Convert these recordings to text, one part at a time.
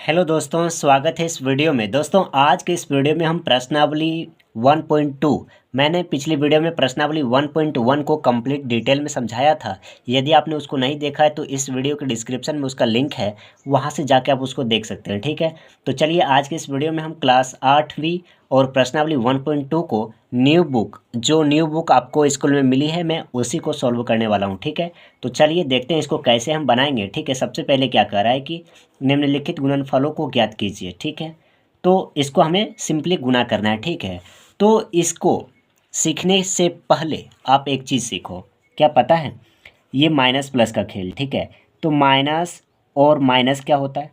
Hello दोस्तों, स्वागत है इस वीडियो में। दोस्तों, आज के इस वीडियो में हम प्रश्नावली 1.2 मैंने पिछली वीडियो में प्रश्नावली 1.1 को कंप्लीट डिटेल में समझाया था। यदि आपने उसको नहीं देखा है तो इस वीडियो के डिस्क्रिप्शन में उसका लिंक है, वहां से जाके आप उसको देख सकते हैं। ठीक है, तो चलिए आज के इस वीडियो में हम क्लास 8वीं और प्रश्नावली 1.2 को न्यू बुक आपको स्कूल में मिली है, मैं उसी को सॉल्व करने वाला हूँ। ठीक है, तो चलिए देखते हैं इसको कैसे हम बनाएंगे। ठीक है, सबसे पहले क्या कह रहा है कि निम्नलिखित गुणनफलों को ज्ञात कीजिए। ठीक है, तो इसको हमें सिंपली गुना करना है। ठीक है, तो इसको सीखने से पहले आप एक चीज़ सीखो, क्या पता है? ये माइनस प्लस का खेल। ठीक है, तो माइनस और माइनस क्या होता है?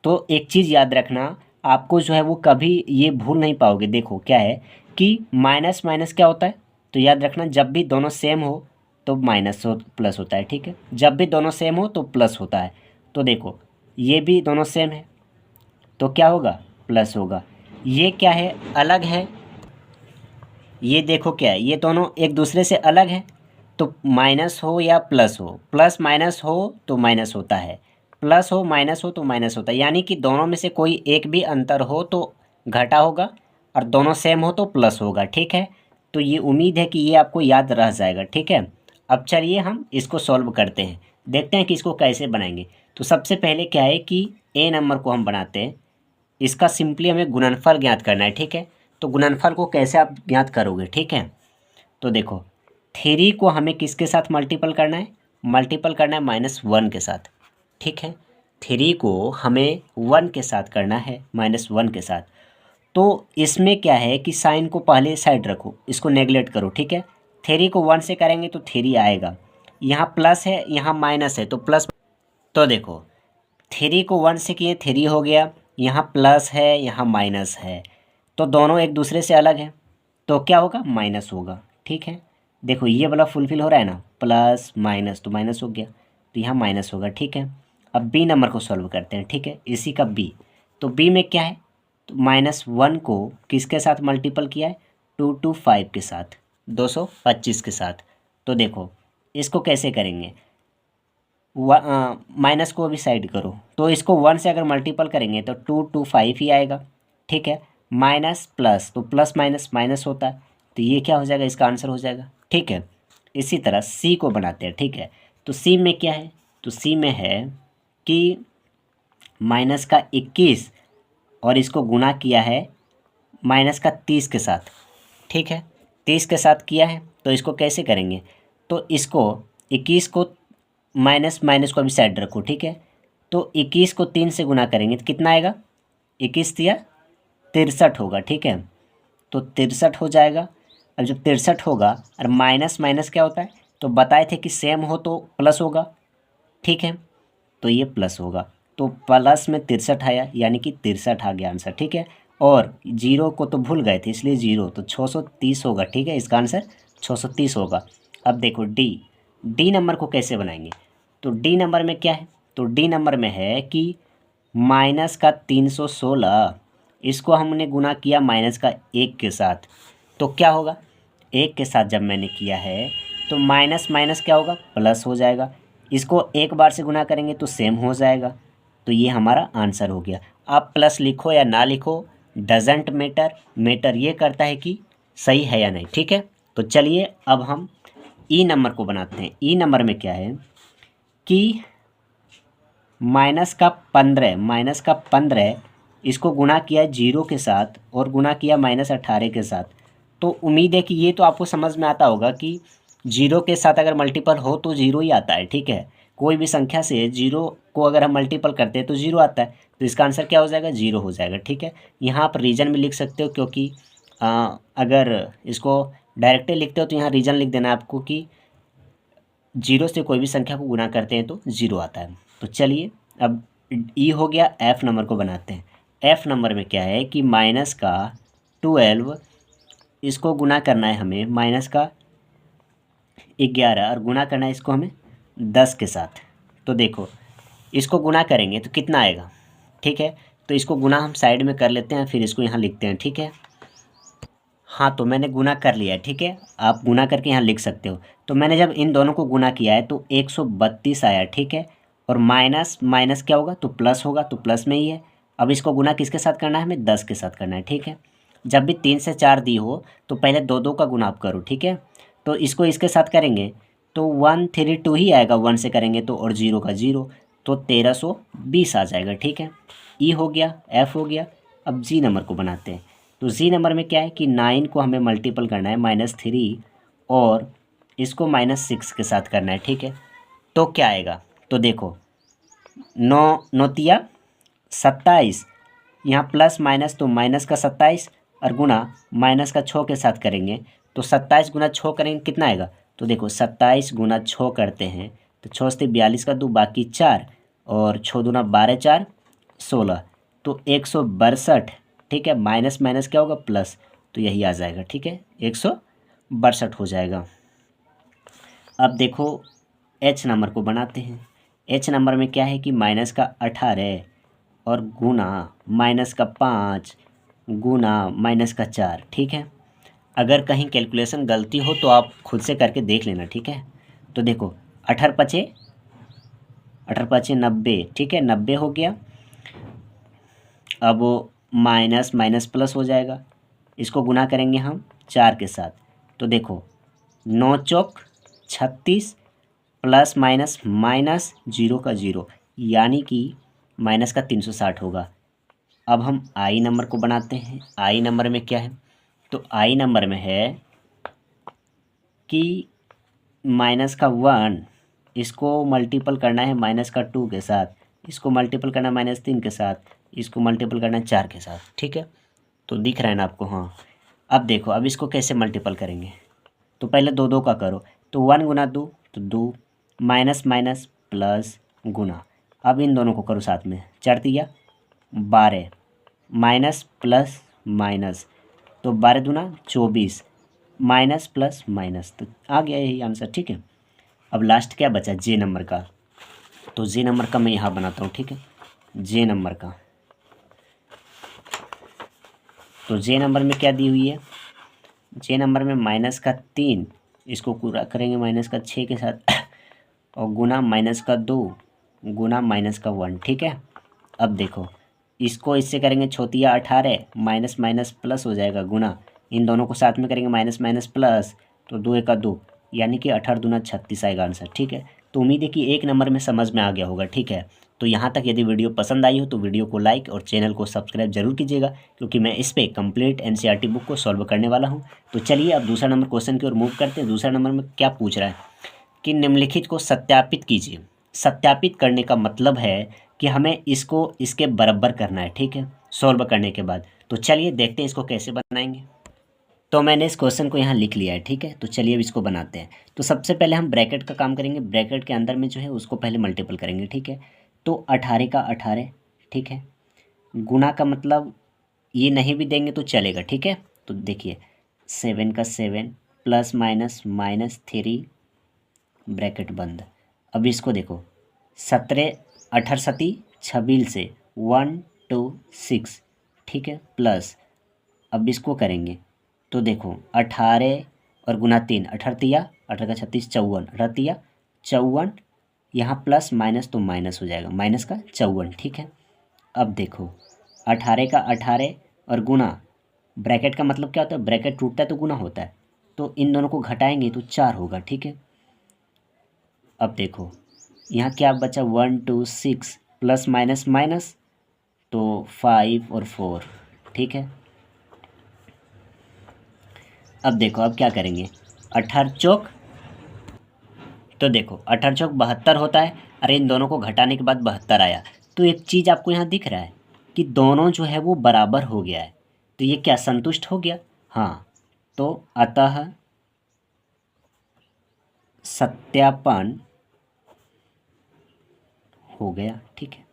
तो एक चीज़ याद रखना, आपको जो है वो कभी ये भूल नहीं पाओगे। देखो क्या है कि माइनस माइनस क्या होता है, तो याद रखना जब भी दोनों सेम हो तो माइनस हो प्लस होता है। ठीक है, जब भी दोनों सेम हो तो प्लस होता है। तो देखो ये भी दोनों सेम है तो क्या होगा? प्लस होगा। ये क्या है? अलग है। ये देखो क्या है, ये दोनों एक दूसरे से अलग है, तो माइनस हो या प्लस हो, प्लस माइनस हो तो माइनस होता है, प्लस हो माइनस हो तो माइनस होता है। यानी कि दोनों में से कोई एक भी अंतर हो तो घटा होगा और दोनों सेम हो तो प्लस होगा। ठीक है, तो ये उम्मीद है कि ये आपको याद रह जाएगा। ठीक है, अब चलिए हम इसको सॉल्व करते हैं, देखते हैं कि इसको कैसे बनाएंगे। तो सबसे पहले क्या है कि ए नंबर को हम बनाते हैं, इसका सिंपली हमें गुणनफल ज्ञात करना है। ठीक है, तो गुणनफल को कैसे आप ज्ञात करोगे? ठीक है, तो देखो 3 को हमें किसके साथ मल्टीपल करना है? मल्टीपल करना है -1 के साथ। ठीक है, 3 को हमें 1 के साथ करना है, -1 के साथ। तो इसमें क्या है कि साइन को पहले साइड रखो, इसको नेगलेक्ट करो। ठीक है, 3 को 1 से करेंगे तो 3 आएगा, यहाँ प्लस है यहाँ माइनस है तो प्लस। तो देखो 3 को 1 से किए 3 हो गया, यहाँ प्लस है यहाँ माइनस है, तो दोनों एक दूसरे से अलग है तो क्या होगा? माइनस होगा। ठीक है, देखो ये वाला फुलफिल हो रहा है ना, प्लस माइनस तो माइनस हो गया, तो यहाँ माइनस होगा। ठीक है, अब बी नंबर को सॉल्व करते हैं। ठीक है, इसी का बी, तो बी में क्या है? तो -1 को किसके साथ मल्टीपल किया है? 225 के साथ, 225 के साथ। तो देखो इसको कैसे करेंगे, माइनस को अभी साइड करो, तो इसको 1 से अगर मल्टीपल करेंगे तो 225 ही आएगा। ठीक है, माइनस प्लस तो प्लस माइनस माइनस होता है, तो ये क्या हो जाएगा? इसका आंसर हो जाएगा। ठीक है, इसी तरह सी को बनाते हैं। ठीक है, तो सी में क्या है? तो सी में है कि माइनस का 21 और इसको गुना किया है माइनस का 30 के साथ। ठीक है, 30 के साथ किया है, तो इसको कैसे करेंगे? तो इसको 21 को माइनस माइनस को अभी साइड रखो। ठीक है, तो 21 को 3 से गुना करेंगे तो कितना आएगा? 21 तिया 63 होगा। ठीक है, तो 63 हो जाएगा। अब जब 63 होगा और माइनस माइनस क्या होता है, तो बताए थे कि सेम हो तो प्लस होगा। ठीक है, तो ये प्लस होगा, तो प्लस में 63 आया, यानी कि 63 आ गया आंसर। ठीक है, और जीरो को तो भूल गए थे इसलिए जीरो, तो 630 होगा। ठीक है, इसका आंसर 630 होगा। अब देखो डी, डी नंबर को कैसे बनाएंगे? तो डी नंबर में क्या है? तो डी नंबर में है कि माइनस का 316, इसको हमने गुना किया माइनस का 1 के साथ, तो क्या होगा? 1 के साथ जब मैंने किया है तो माइनस माइनस क्या होगा? प्लस हो जाएगा। इसको एक बार से गुना करेंगे तो सेम हो जाएगा, तो ये हमारा आंसर हो गया। आप प्लस लिखो या ना लिखो, डजेंट मैटर, मैटर ये करता है कि सही है या नहीं। ठीक है, तो चलिए अब हम ई नंबर को बनाते हैं। ई नंबर में क्या है कि माइनस का 15 इसको गुना किया है 0 के साथ और गुना किया -18 के साथ। तो उम्मीद है कि ये तो आपको समझ में आता होगा कि 0 के साथ अगर मल्टीपल हो तो 0 ही आता है। ठीक है, कोई भी संख्या से 0 को अगर हम मल्टीपल करते हैं तो 0 आता है, तो इसका आंसर क्या हो जाएगा? 0 हो जाएगा। ठीक है, यहाँ आप रीजन भी लिख सकते हो, क्योंकि अगर इसको डायरेक्टली लिखते हो तो यहाँ रीजन लिख देना आपको कि 0 से कोई भी संख्या को गुना करते हैं तो 0 आता है। तो चलिए अब ई हो गया, एफ नंबर को बनाते हैं। एफ नंबर में क्या है कि माइनस का 12 इसको गुना करना है हमें माइनस का 11 और गुना करना है इसको हमें 10 के साथ। तो देखो इसको गुना करेंगे तो कितना आएगा? ठीक है, तो इसको गुना हम साइड में कर लेते हैं, फिर इसको यहाँ लिखते हैं। ठीक है, हाँ तो मैंने गुना कर लिया है। ठीक है, आप गुना करके यहाँ लिख सकते हो। तो मैंने जब इन दोनों को गुना किया है तो 132 आया। ठीक है, और माइनस माइनस क्या होगा? तो प्लस होगा, तो प्लस में ही है, अब इसको गुना किसके साथ करना है, हमें 10 के साथ करना है, ठीक है। जब भी 3 से 4 दी हो तो पहले 2 का गुना आप करो, ठीक है। तो इसको इसके साथ करेंगे तो 132 ही आएगा, 1 से करेंगे तो, और 0 का 0, तो 1320 आ जाएगा, ठीक है। ई हो गया, एफ हो गया। अब जी नंबर को बनाते हैं। तो जी नंबर में क्या है कि 9 को हमें मल्टीपल करना है -3 और इसको -6 के साथ करना है, ठीक है। तो क्या आएगा, तो देखो 9 9 27, यहाँ प्लस माइनस तो माइनस का 27 और गुना माइनस का 6 के साथ करेंगे तो 27 गुना 6 करेंगे कितना आएगा, तो देखो 27 गुना 6 करते हैं तो 6 से 42 का 2 बाकी 4 और 6 दूना 12 4 16, तो 162, ठीक है। माइनस माइनस क्या होगा, प्लस, तो यही आ जाएगा, ठीक है, 162 हो जाएगा। अब देखो एच नंबर को बनाते हैं। एच नंबर में क्या है कि माइनस का 18 और गुना माइनस का 5 गुना माइनस का 4, ठीक है। अगर कहीं कैलकुलेशन गलती हो तो आप खुद से करके देख लेना, ठीक है। तो देखो 18 5 90, ठीक है, 90 हो गया। अब माइनस माइनस प्लस हो जाएगा, इसको गुना करेंगे हम 4 के साथ, तो देखो 9 चौक 36 प्लस माइनस माइनस 0 का 0, यानी कि माइनस का 360 होगा। अब हम आई नंबर को बनाते हैं। आई नंबर में क्या है, तो आई नंबर में है कि माइनस का 1 इसको मल्टीपल करना है माइनस का 2 के साथ, इसको मल्टीपल करना है -3 के साथ, इसको मल्टीपल करना है 4 के साथ, ठीक है। तो दिख रहा है ना आपको, हाँ। अब देखो अब इसको कैसे मल्टीपल करेंगे, तो पहले 2 का करो, तो 1 गुना 2 तो 2, माइनस माइनस प्लस गुना, अब इन दोनों को करो साथ में, 4 दिया 12, माइनस प्लस माइनस, तो 12 दूना 24, माइनस प्लस माइनस, तो आ गया यही आंसर, ठीक है। अब लास्ट क्या बचा, जे नंबर का, तो जे नंबर का मैं यहाँ बनाता हूँ, ठीक है। जे नंबर का, तो जे नंबर में क्या दी हुई है, जे नंबर में माइनस का 3, इसको पूरा करेंगे माइनस का 6 के साथ और गुना माइनस का 2 गुना माइनस का 1, ठीक है। अब देखो इसको इससे करेंगे छोतिया 18, माइनस माइनस प्लस हो जाएगा, गुना इन दोनों को साथ में करेंगे माइनस माइनस प्लस, तो 2 का 2, यानी कि 18 दूना 36 आएगा आंसर, ठीक है। तो उम्मीद है कि एक नंबर में समझ में आ गया होगा, ठीक है। तो यहाँ तक यदि वीडियो पसंद आई हो तो वीडियो को लाइक और चैनल को सब्सक्राइब जरूर कीजिएगा, क्योंकि मैं इस पे कंप्लीट एनसीईआरटी बुक को सॉल्व करने वाला हूँ। तो चलिए अब दूसरा नंबर क्वेश्चन की ओर मूव करते हैं। दूसरा नंबर में क्या पूछ रहा है कि निम्नलिखित को सत्यापित कीजिए। सत्यापित करने का मतलब है कि हमें इसको इसके बराबर करना है, ठीक है, सॉल्व करने के बाद। तो चलिए देखते हैं इसको कैसे बनाएंगे। तो मैंने इस क्वेश्चन को यहाँ लिख लिया है, ठीक है। तो चलिए अब इसको बनाते हैं। तो सबसे पहले हम ब्रैकेट का काम करेंगे, ब्रैकेट के अंदर में जो है उसको पहले मल्टीपल करेंगे, ठीक है। तो 18 का 18, ठीक है, गुना का मतलब ये नहीं भी देंगे तो चलेगा, ठीक है। तो देखिए 7 का 7 प्लस माइनस -3 ब्रैकेट बंद। अब इसको देखो 17 18 सती 26 से 1 2 6, ठीक है, प्लस अब इसको करेंगे तो देखो 18 और गुना 3, 18 18 का 36 54, 18 54, यहाँ प्लस माइनस तो माइनस हो जाएगा, माइनस का 54, ठीक है। अब देखो 18 का 18 और गुना, ब्रैकेट का मतलब क्या होता है, ब्रैकेट टूटता है तो गुना होता है, तो इन दोनों को घटाएंगे तो 4 होगा, ठीक है। अब देखो यहाँ क्या बचा, 1 2 6 प्लस माइनस माइनस, तो 5 और 4, ठीक है। अब देखो अब क्या करेंगे, 18 चौक, तो देखो 18 चौक 72 होता है, अरे इन दोनों को घटाने के बाद 72 आया। तो एक चीज़ आपको यहाँ दिख रहा है कि दोनों जो है वो बराबर हो गया है, तो ये क्या संतुष्ट हो गया, हाँ। तो अतः सत्यापन हो गया, ठीक है,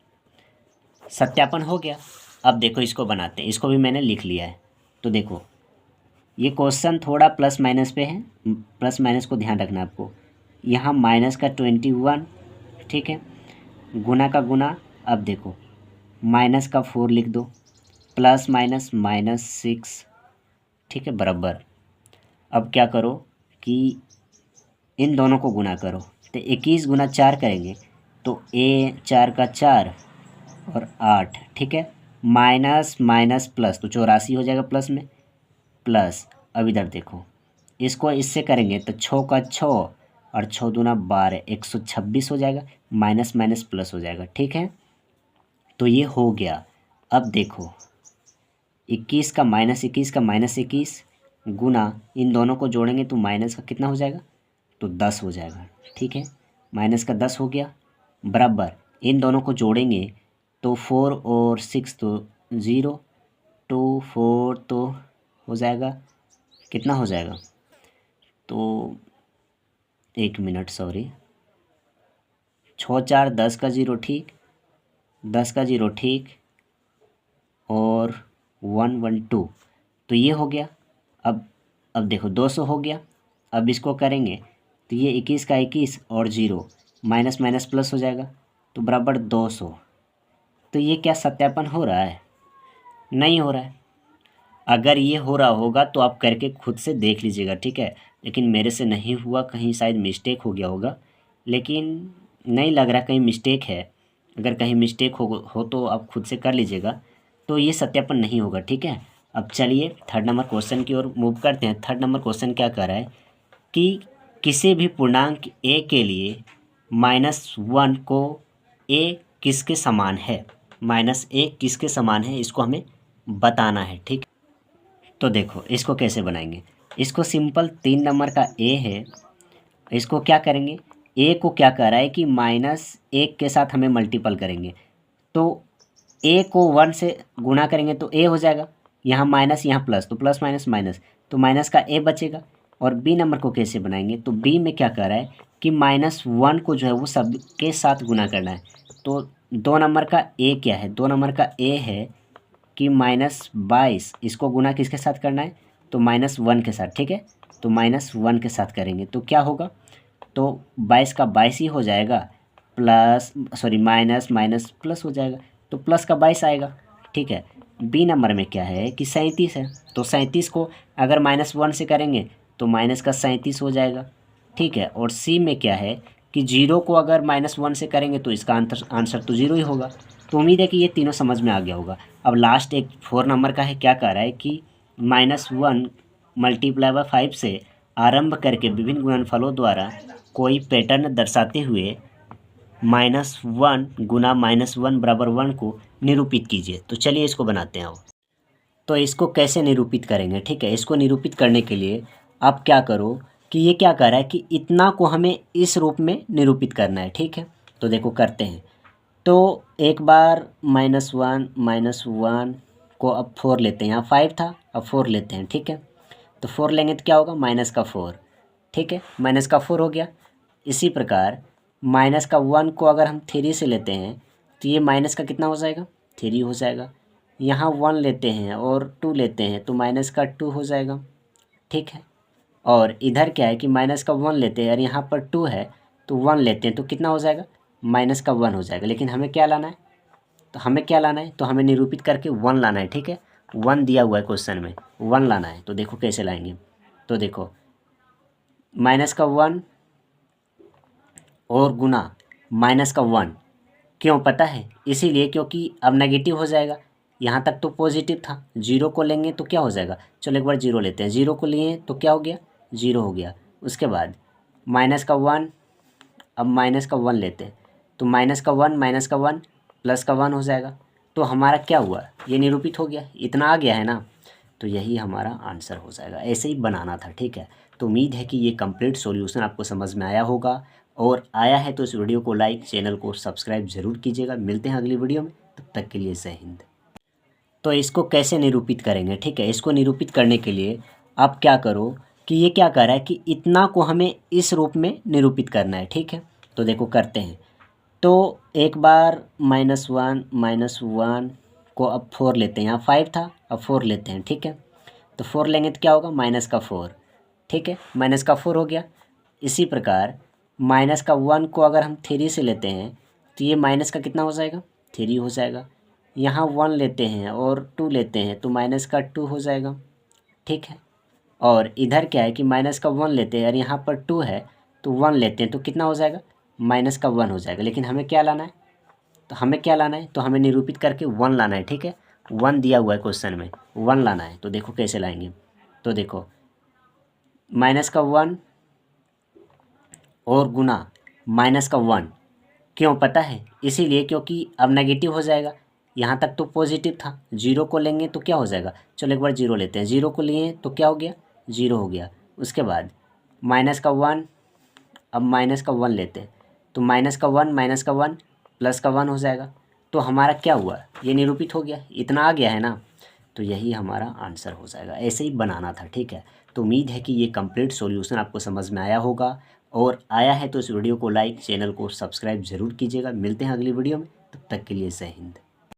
सत्यापन हो गया। अब देखो इसको बनाते हैं, इसको भी मैंने लिख लिया है। तो देखो ये क्वेश्चन थोड़ा प्लस माइनस पे है, प्लस माइनस को ध्यान रखना आपको। यहाँ माइनस का 21, ठीक है, गुना का गुना, अब देखो माइनस का 4 लिख दो, प्लस माइनस -6, ठीक है, बराबर। अब क्या करो कि इन दोनों को गुना करो, तो 21 गुना 4 करेंगे तो 4 का 4 और 8, ठीक है, माइनस माइनस प्लस, तो 84 हो जाएगा प्लस में, प्लस अब इधर देखो, इसको इससे करेंगे तो 6 का 6 और 6 दूना 12, 126 हो जाएगा, माइनस माइनस प्लस हो जाएगा। ठीक है, तो ये हो गया। अब देखो 21 का माइनस 21 गुना इन दोनों को जोड़ेंगे तो माइनस का कितना हो जाएगा, तो 10 हो जाएगा। ठीक है, माइनस का 10 हो गया, बराबर इन दोनों को जोड़ेंगे तो 4 और 6 तो 0, 2 4 तो हो जाएगा, कितना हो जाएगा, तो 1 मिनट सॉरी, 6 4 10 का 0 ठीक, 10 का 0 ठीक, और 1 1 2, तो ये हो गया। अब देखो 200 हो गया। अब इसको करेंगे तो ये 21 का 21 और 0 माइनस माइनस प्लस हो जाएगा, तो बराबर 200। तो ये क्या सत्यापन हो रहा है? नहीं हो रहा है। अगर ये हो रहा होगा तो आप करके खुद से देख लीजिएगा, ठीक है। लेकिन मेरे से नहीं हुआ, कहीं शायद मिस्टेक हो गया होगा, लेकिन नहीं लग रहा कहीं मिस्टेक है। अगर कहीं मिस्टेक हो तो आप खुद से कर लीजिएगा, तो ये सत्यापन नहीं होगा, ठीक है। अब चलिए थर्ड नंबर क्वेश्चन की ओर मूव करते हैं। थर्ड नंबर क्वेश्चन क्या कह रहा है कि किसी भी पूर्णांक ए के लिए -1 को ए किसके समान है, -1 किसके समान है, इसको हमें बताना है, ठीक। तो देखो इसको कैसे बनाएंगे, इसको सिंपल 3 नंबर का ए है, इसको क्या करेंगे, ए को क्या कर रहा है कि -1 के साथ हमें मल्टीपल करेंगे, तो ए को 1 से गुणा करेंगे तो ए हो जाएगा, यहाँ माइनस यहाँ प्लस, तो प्लस माइनस माइनस, तो माइनस का ए बचेगा। और बी नंबर को कैसे बनाएंगे, तो बी में क्या कर रहा है कि -1 को जो है वो सब के साथ गुना करना है। तो 2 नंबर का ए क्या है, 2 नंबर का ए है कि -22, इसको गुना किसके साथ करना है, तो -1 के साथ, ठीक है। तो -1 के साथ करेंगे तो क्या होगा, तो 22 का 22 ही हो जाएगा, plus sorry minus minus plus हो जाएगा, तो प्लस का 22 आएगा, ठीक है। बी नंबर में क्या है कि 37 है, तो 37 को अगर -1 से करेंगे तो माइनस का 37 हो जाएगा, ठीक है। और सी में क्या है कि 0 को अगर -1 से करेंगे तो इसका आंसर तो 0 ही होगा। तो उम्मीद है कि ये तीनों समझ में आ गया होगा। अब लास्ट एक 4 नंबर का है, क्या कह रहा है कि -1 मल्टीप्लाई बाय 5 से आरंभ करके विभिन्न गुणनफलों द्वारा कोई पैटर्न दर्शाते हुए -1 गुना -1 बराबर 1 को निरूपित कीजिए। तो चलिए इसको बनाते हैं। तो इसको कैसे निरूपित करेंगे, ठीक है। इसको निरूपित करने के लिए आप क्या करो कि ये क्या कर रहा है कि इतना को हमें इस रूप में निरूपित करना है, ठीक है। तो देखो करते हैं। तो एक बार -1 को अब 4 लेते हैं, यहाँ 5 था अब 4 लेते हैं, ठीक है। तो 4 लेंगे तो क्या होगा, माइनस का 4, ठीक है, माइनस का 4 हो गया। इसी प्रकार माइनस का 1 को अगर हम 3 से लेते हैं तो ये माइनस का कितना हो जाएगा, 3 हो जाएगा। यहाँ 1 लेते हैं और 2 लेते हैं तो माइनस का 2 हो जाएगा, ठीक है। और इधर क्या है कि माइनस का 1 लेते हैं और यहाँ पर 2 है तो 1 लेते हैं तो कितना हो जाएगा, माइनस का 1 हो जाएगा। लेकिन हमें क्या लाना है, तो हमें क्या लाना है, तो हमें निरूपित करके 1 लाना है, ठीक है। 1 दिया हुआ है क्वेश्चन में, 1 लाना है। तो देखो कैसे लाएंगे, तो देखो माइनस का 1 और गुना माइनस का 1, क्यों पता है, इसीलिए क्योंकि अब नेगेटिव हो जाएगा। यहाँ तक तो पॉजिटिव था, 0 को लेंगे तो क्या हो जाएगा, चलो एक बार 0 लेते हैं, 0 को लिए तो क्या हो गया, 0 हो गया। उसके बाद माइनस का 1, अब माइनस का 1 लेते हैं तो माइनस का 1 प्लस का 1 हो जाएगा। तो हमारा क्या हुआ, ये निरूपित हो गया, इतना आ गया है ना, तो यही हमारा आंसर हो जाएगा। ऐसे ही बनाना था, ठीक है। तो उम्मीद है कि ये कंप्लीट सॉल्यूशन आपको समझ में आया होगा, और आया है तो इस वीडियो को लाइक, चैनल को सब्सक्राइब ज़रूर कीजिएगा। मिलते हैं अगली वीडियो में, तब तक के लिए जय हिंद। तो इसको कैसे निरूपित करेंगे, ठीक है। इसको निरूपित करने के लिए आप क्या करो कि ये क्या कर रहा है कि इतना को हमें इस रूप में निरूपित करना है, ठीक है। तो देखो करते हैं। तो एक बार -1 को अब 4 लेते हैं, यहाँ 5 था अब 4 लेते हैं, ठीक है। तो 4 लेंगे तो क्या होगा, माइनस का 4, ठीक है, माइनस का 4 हो गया। इसी प्रकार माइनस का 1 को अगर हम 3 से लेते हैं तो ये माइनस का कितना हो जाएगा, 3 हो जाएगा। यहाँ 1 लेते हैं और 2 लेते हैं तो माइनस का 2 हो जाएगा, ठीक है। और इधर क्या है कि माइनस का 1 लेते हैं और यहाँ पर 2 है तो 1 लेते हैं तो कितना हो जाएगा, माइनस का 1 हो जाएगा। लेकिन हमें क्या लाना है, तो हमें क्या लाना है, तो हमें निरूपित करके 1 लाना है, ठीक है। 1 दिया हुआ है क्वेश्चन में, 1 लाना है। तो देखो कैसे लाएंगे, तो देखो माइनस का 1 और गुना माइनस का 1, क्यों पता है? इसीलिए क्योंकि अब नेगेटिव हो जाएगा, यहाँ तक तो पॉजिटिव था। 0 को लेंगे तो क्या हो जाएगा, चलो एक बार 0 लेते हैं। 0 को लिए तो क्या हो गया, 0 हो गया। उसके बाद माइनस का 1, अब माइनस का 1 लेते हैं तो माइनस का 1 माइनस का 1 प्लस का 1 हो जाएगा। तो हमारा क्या हुआ, ये निरूपित हो गया, इतना आ गया है ना। तो यही हमारा आंसर हो जाएगा। ऐसे ही बनाना था, ठीक है। तो उम्मीद है कि ये कंप्लीट सॉल्यूशन आपको समझ में आया होगा, और आया है तो इस वीडियो को लाइक, चैनल को सब्सक्राइब ज़रूर कीजिएगा। मिलते हैं अगली वीडियो में, तब तक के लिए जय हिंद।